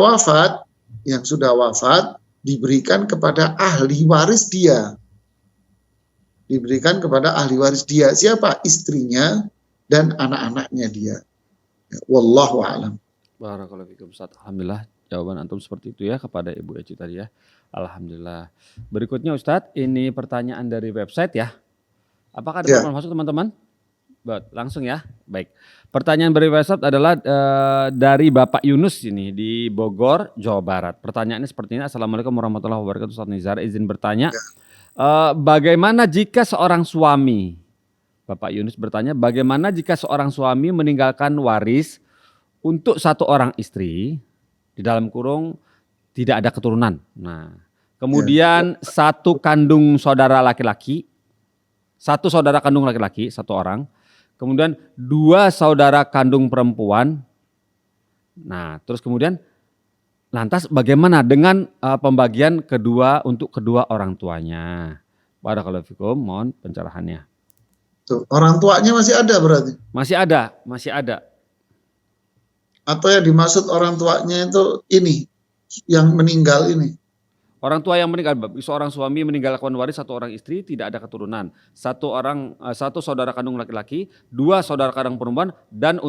wafat diberikan kepada ahli waris dia. Diberikan kepada ahli waris dia. Siapa? Istrinya dan anak-anaknya dia. Ya, wallahu a'lam. Barakallahu fikum Ustaz. Alhamdulillah jawaban antum seperti itu ya kepada Ibu Eci tadi ya. Alhamdulillah. Berikutnya Ustadz, ini pertanyaan dari website ya. Apakah ada pertanyaan masuk teman-teman? Langsung ya. Baik. Pertanyaan dari website adalah dari Bapak Yunus ini di Bogor, Jawa Barat. Pertanyaannya seperti ini. Assalamualaikum warahmatullahi wabarakatuh. Ustadz Nizar izin bertanya. Bagaimana jika seorang suami, Bapak Yunus bertanya, bagaimana jika seorang suami meninggalkan waris untuk 1 orang istri, di dalam kurung tidak ada keturunan. Nah, kemudian 1 kandung saudara laki-laki, 1 saudara kandung laki-laki, 1 orang. Kemudian 2 saudara kandung perempuan. Nah, terus kemudian lantas bagaimana dengan pembagian untuk kedua orang tuanya? Barakallahu fikum, mohon pencerahannya. Tuh, orang tuanya masih ada berarti? Masih ada. Atau yang dimaksud orang tuanya itu ini, yang meninggal ini? Orang tua yang meninggal, seorang suami meninggalkan waris 1 orang istri, tidak ada keturunan. 1 saudara kandung laki-laki, 2 saudara kandung perempuan, dan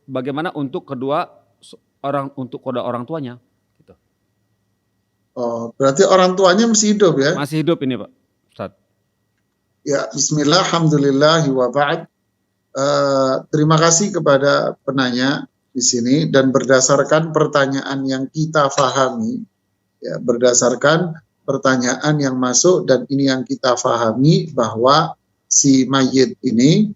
bagaimana untuk kedua orang tuanya? Gitu. Oh, berarti orang tuanya masih hidup ya? Masih hidup ini Pak Ustadz. Ya, bismillah, alhamdulillah, wa ba'd. Terima kasih kepada penanya di sini, dan berdasarkan pertanyaan yang kita fahami, ya, berdasarkan pertanyaan yang masuk dan ini yang kita fahami bahwa si mayit ini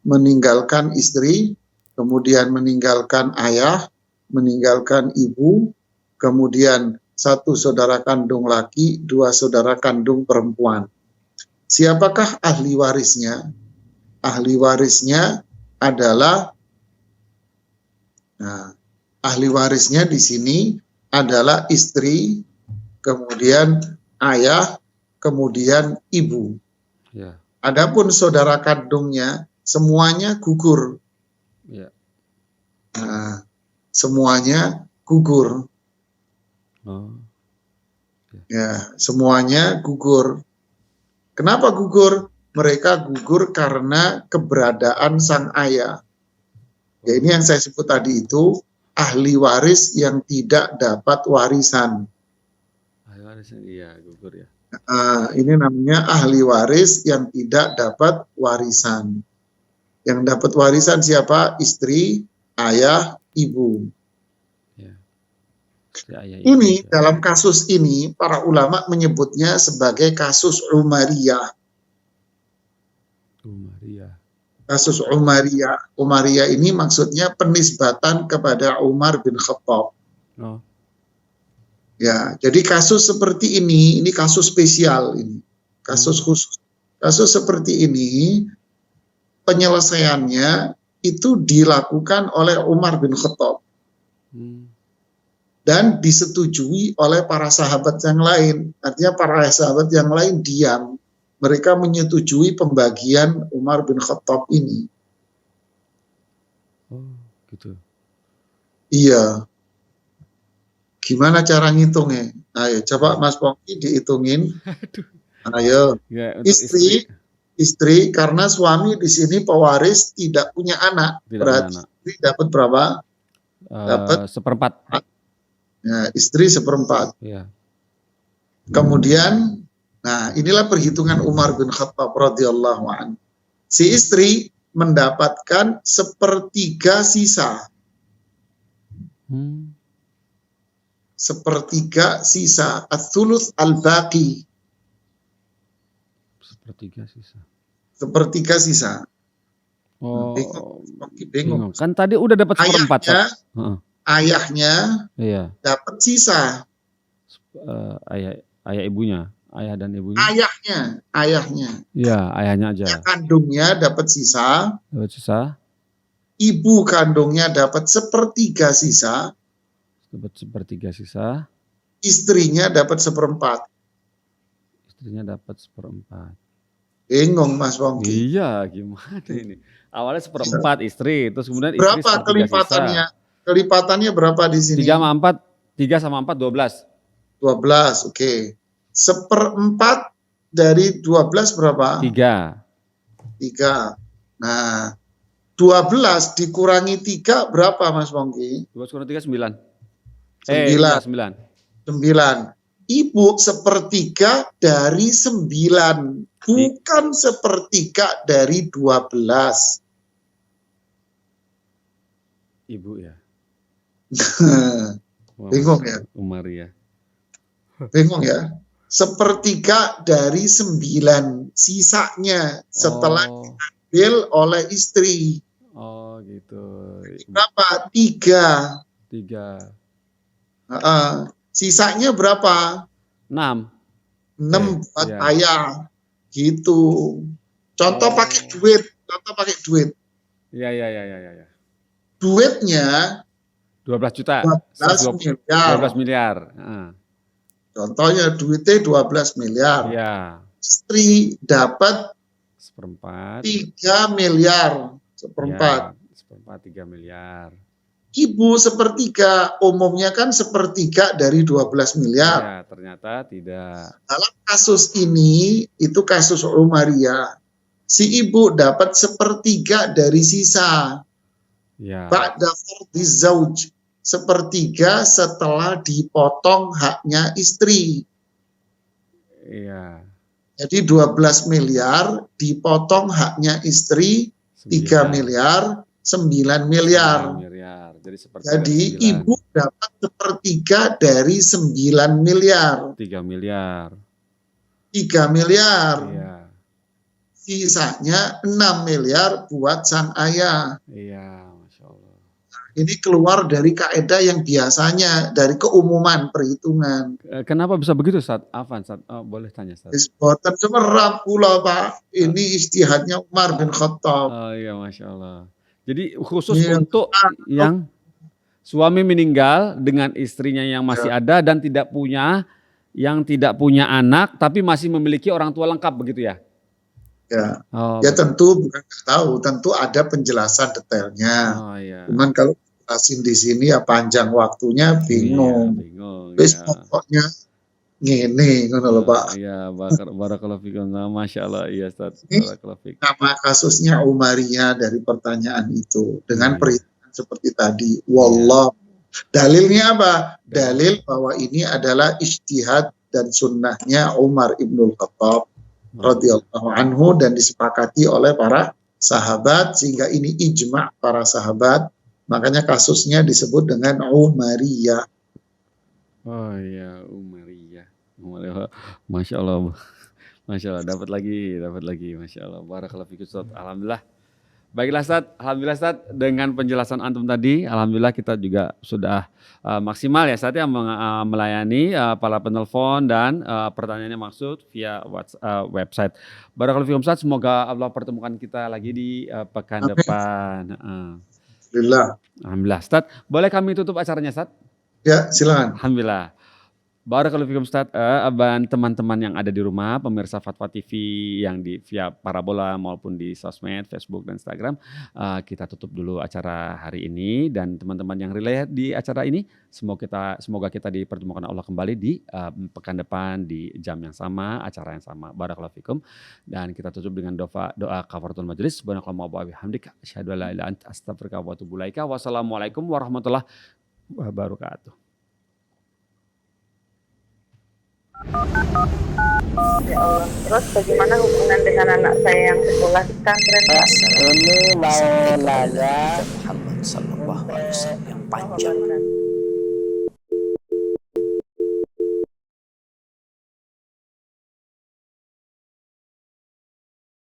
meninggalkan istri, kemudian meninggalkan ayah, meninggalkan ibu, kemudian 1 saudara kandung laki, 2 saudara kandung perempuan. Siapakah ahli warisnya? Ahli warisnya adalah, ahli warisnya di sini adalah istri, kemudian ayah, kemudian ibu. Ya. Adapun saudara kandungnya semuanya gugur. Ya. Nah, semuanya gugur. Oh. Ya, semuanya gugur. Kenapa gugur? Mereka gugur karena keberadaan sang ayah. Ya, ini yang saya sebut tadi itu ahli waris yang tidak dapat warisan. Ahli waris, iya gugur ya. Ini namanya ahli waris yang tidak dapat warisan. Yang dapat warisan siapa? Istri, ayah, ibu. Ya. Ayah, Ini dalam kasus ini para ulama menyebutnya sebagai kasus Umariyah. Maria. Kasus Umariyah ini maksudnya penisbatan kepada Umar bin Khattab. Oh. Ya, jadi kasus seperti ini kasus spesial ini. Kasus khusus. Kasus seperti ini penyelesaiannya itu dilakukan oleh Umar bin Khattab. Dan disetujui oleh para sahabat yang lain. Artinya para sahabat yang lain diam. Mereka menyetujui pembagian Umar bin Khattab ini. Oh, gitu. Iya. Gimana cara ngitungnya? Ayo, coba Mas Pongki dihitungin. Ayo. Ya, untuk Istri karena suami di sini pewaris tidak punya anak. Tidak Berarti punya anak. istri dapat berapa? Dapat seperempat. Ya, istri seperempat. Ya. Kemudian, nah inilah perhitungan Umar bin Khattab radhiyallahu anhu. Si istri mendapatkan sepertiga sisa. Sepertiga sisa. Ats-tsuluts al-baqi. Sepertiga sisa. Oh, Bingung. Kan tadi udah dapat seperempat. Ayahnya Iya. dapat sisa. Ayah ibunya, ayah dan ibunya. Ayahnya. Iya, ayahnya aja. Ayah kandungnya dapat sisa. Dapat sisa. Ibu kandungnya dapat sepertiga sisa. Dapat sepertiga sisa. Istrinya dapat seperempat. Istrinya dapat seperempat. Bingung Mas Pongki. Iya, gimana ini? Awalnya seperempat istri, terus kemudian istri Berapa sepertiga kelipatannya? sisa. Kelipatannya berapa di sini? 3 sama 4, 12. 12, oke. Seperempat dari 12 berapa? 3. 3. Nah, 12 dikurangi 3 berapa Mas Pongki? 12 kurang 3, 9. 9. 9. Ibu sepertiga dari 9. Bukan sepertiga dari 12. Ibu ya. Bingung ya? Umaria. Bingung ya? Sepertiga dari 9. Sisanya setelah diambil oleh istri. Oh gitu. Berapa? 3. Sisanya berapa? 6. 6 buat ya. ayah. Gitu. Contoh pakai duit. Iya. Duitnya 12 juta. 12 miliar. 12 miliar. Contohnya duitnya 12 miliar. Iya. Istri dapat Seperempat. 3 miliar. Seperempat. Ya, seperempat 3 miliar. Ibu sepertiga, umumnya kan sepertiga dari 12 miliar. Ya, ternyata tidak. Dalam kasus ini, itu kasus Umariyah. Si ibu dapat sepertiga dari sisa. Ya. Ba'da fardhi zauj. Sepertiga setelah dipotong haknya istri. Iya. Jadi 12 miliar dipotong haknya istri, 3 miliar, 9 miliar. Jadi ibu dapat sepertiga dari 9 miliar. 3 miliar. 3 miliar. Iya. Sisanya 6 miliar buat sang ayah. Iya, Masya Allah. Ini keluar dari kaidah yang biasanya, dari keumuman perhitungan. Kenapa bisa begitu, Ustaz? Afan, Ustaz? Oh, boleh tanya, Ustaz. Disebutkan semerap pula, Pak. Ini istihadnya Umar bin Khattab. Oh iya, Masya Allah. Jadi khusus untuk yang suami meninggal dengan istrinya yang masih ada dan tidak punya anak tapi masih memiliki orang tua lengkap begitu ya? Ya, ya tentu bukan tahu, tentu ada penjelasan detailnya. Oh, iya. Cuman kalau jelasin di sini ya panjang waktunya bingung. Iya, bingung. Terus Ya. pokoknya ngene ngono lho, Pak. Iya, barakallahu fikum. Masya Allah, iya Ustaz. Barakallahu fikum. Nama kasusnya Umariyah dari pertanyaan itu dengan perhitungan seperti tadi. Wallah. Dalilnya apa? Dalil bahwa ini adalah ijtihad dan sunnahnya Umar ibnul Khattab radhiyallahu anhu dan disepakati oleh para sahabat sehingga ini ijma' para sahabat. Makanya kasusnya disebut dengan Umariyah. Oh iya, Umariyah. Masya Allah. Masya Allah, dapat lagi, Masya Allah. Barakallahu fikum Ustaz. Alhamdulillah. Baiklah Ustaz, alhamdulillah Ustaz, dengan penjelasan antum tadi, alhamdulillah kita juga sudah maksimal ya Ustaz ya melayani para penelpon dan pertanyaannya maksud via website. Barakallahu fikum Ustaz, semoga Allah pertemukan kita lagi di pekan depan. Alhamdulillah Ustaz, boleh kami tutup acaranya Ustaz? Ya, silakan. Alhamdulillah. Barakallahu fikum Ustaz, dan teman-teman yang ada di rumah, pemirsa Fatwa TV yang di via parabola maupun di sosmed, Facebook dan Instagram, kita tutup dulu acara hari ini dan teman-teman yang relay di acara ini, semoga kita dipertemukan Allah kembali di pekan depan di jam yang sama, acara yang sama. Barakallahu fikum. Dan kita tutup dengan doa kafaratul majelis. Subhanakallahumma wa bihamdika asyhadu an la ilaha illa anta astaghfiruka wa atubu ilaika. Wassalamualaikum warahmatullahi wabarakatuh. Ya Allah, terus bagaimana hubungan dengan anak saya yang sekolah di pesantren? Ini mau nanya Muhammad sallallahu alaihi wasallam yang panjang.